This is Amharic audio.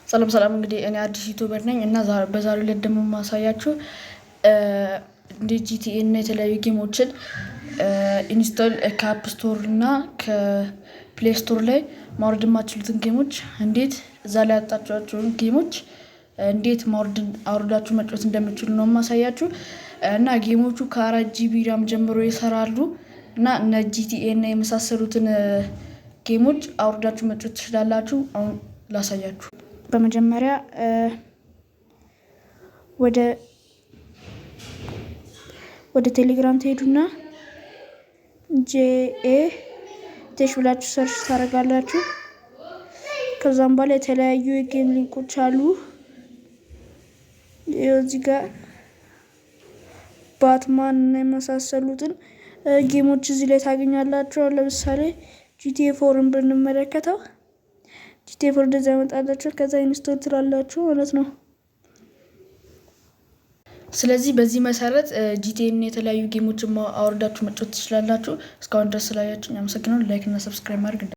ሰላም እንግዲህ እኔ አዲስ ዩቲዩበር ነኝ እና በዛሬው ዕለት ደግሞ ማሳያችሁ እንደ ጂቲኤ እና የተለያዩ ጌሞችን ኢንስቶል ከአፕ ስቶር እና ከፕሌይ ስቶር ላይ ማውረድ የማትችሉትን ጌሞች እንዴት እዛ ላይ ያጣችኋቸውን ጌሞች እንዴት አውርዳችሁ መጫወት እንደምትችሉ ነው ማሳያችሁ። እና ጌሞቹ ከ4 ጂቢ ራም ጀምሮ ይሰራሉ እና እነ ጂቲኤ እና የመሳሰሉትን ጌሞች አውርዳችሁ መጫወት ትችላላችሁ። አሁን ላሳያችሁ። በመጀመሪያ ወደ ቴሌግራም ትሄዱና ጄኤ ቴሽ ብላችሁ ሰርች ታደርጋላችሁ። ከዛም በኋላ የተለያዩ የጌም ሊንኮች አሉ። እዚህ ጋር ባትማን እና የመሳሰሉትን ጌሞች እዚህ ላይ ታገኛላችሁ። ለምሳሌ ጂቲኤ 4ን ብንመለከተው ጂቲኤ 4 እንደዛ ያመጣላችሁ፣ ከዛ ኢንስቶል ትላላችሁ ማለት ነው። ስለዚህ በዚህ መሰረት ጂቲኤ እና የተለያዩ ጌሞችን አውርዳችሁ መጫወት ትችላላችሁ። እስካሁን ድረስ ስላያችሁ አመሰግናለሁ። ላይክ እና ሰብስክራይብ ማድረግ